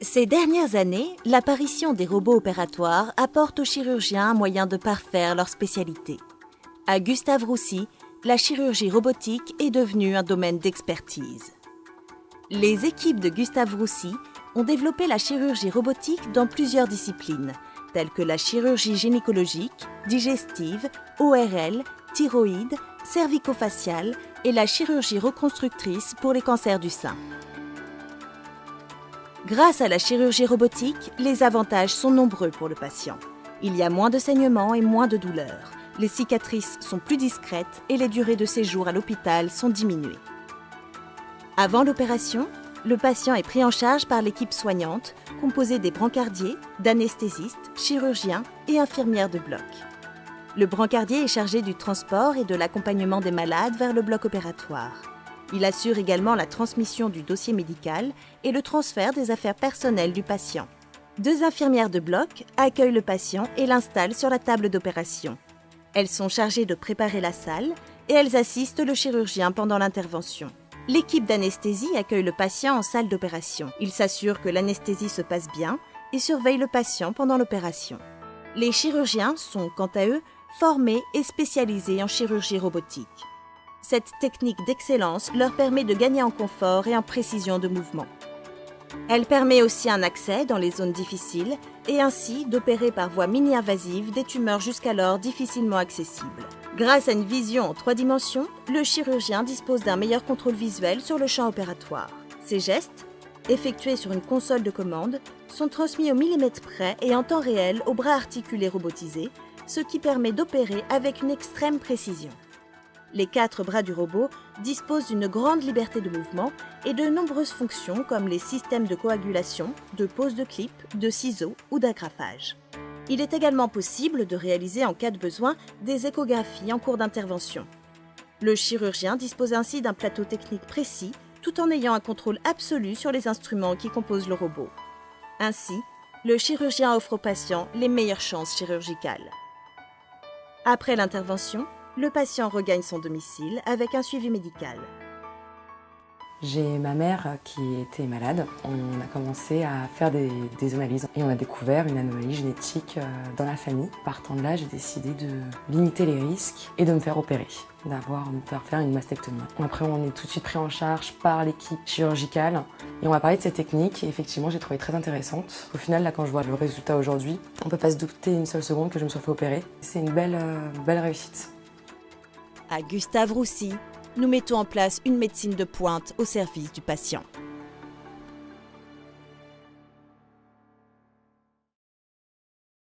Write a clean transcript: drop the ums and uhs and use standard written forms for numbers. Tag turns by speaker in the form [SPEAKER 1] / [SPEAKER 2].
[SPEAKER 1] Ces dernières années, l'apparition des robots opératoires apporte aux chirurgiens un moyen de parfaire leur spécialité. À Gustave-Roussy, la chirurgie robotique est devenue un domaine d'expertise. Les équipes de Gustave-Roussy ont développé la chirurgie robotique dans plusieurs disciplines, telles que la chirurgie gynécologique, digestive, ORL, thyroïde, cervico-faciale et la chirurgie reconstructrice pour les cancers du sein. Grâce à la chirurgie robotique, les avantages sont nombreux pour le patient. Il y a moins de saignements et moins de douleurs. Les cicatrices sont plus discrètes et les durées de séjour à l'hôpital sont diminuées. Avant l'opération, le patient est pris en charge par l'équipe soignante, composée des brancardiers, d'anesthésistes, chirurgiens et infirmières de bloc. Le brancardier est chargé du transport et de l'accompagnement des malades vers le bloc opératoire. Il assure également la transmission du dossier médical et le transfert des affaires personnelles du patient. 2 infirmières de bloc accueillent le patient et l'installent sur la table d'opération. Elles sont chargées de préparer la salle et elles assistent le chirurgien pendant l'intervention. L'équipe d'anesthésie accueille le patient en salle d'opération. Ils s'assurent que l'anesthésie se passe bien et surveillent le patient pendant l'opération. Les chirurgiens sont, quant à eux, formés et spécialisés en chirurgie robotique. Cette technique d'excellence leur permet de gagner en confort et en précision de mouvement. Elle permet aussi un accès dans les zones difficiles et ainsi d'opérer par voie mini-invasive des tumeurs jusqu'alors difficilement accessibles. Grâce à une vision en 3 dimensions, le chirurgien dispose d'un meilleur contrôle visuel sur le champ opératoire. Ces gestes, effectués sur une console de commande, sont transmis au millimètre près et en temps réel au bras articulé robotisé, ce qui permet d'opérer avec une extrême précision. Les 4 bras du robot disposent d'une grande liberté de mouvement et de nombreuses fonctions comme les systèmes de coagulation, de pose de clip, de ciseaux ou d'agrafage. Il est également possible de réaliser en cas de besoin des échographies en cours d'intervention. Le chirurgien dispose ainsi d'un plateau technique précis tout en ayant un contrôle absolu sur les instruments qui composent le robot. Ainsi, le chirurgien offre au patient les meilleures chances chirurgicales. Après l'intervention, le patient regagne son domicile avec un suivi médical.
[SPEAKER 2] J'ai ma mère qui était malade. On a commencé à faire des analyses et on a découvert une anomalie génétique dans la famille. Partant de là, j'ai décidé de limiter les risques et de me faire opérer, de me faire une mastectomie. Après, on est tout de suite pris en charge par l'équipe chirurgicale et on m'a parlé de cette technique et effectivement, j'ai trouvé très intéressante. Au final, là, quand je vois le résultat aujourd'hui, on ne peut pas se douter une seule seconde que je me sois fait opérer. C'est une belle réussite.
[SPEAKER 1] À Gustave-Roussy, nous mettons en place une médecine de pointe au service du patient.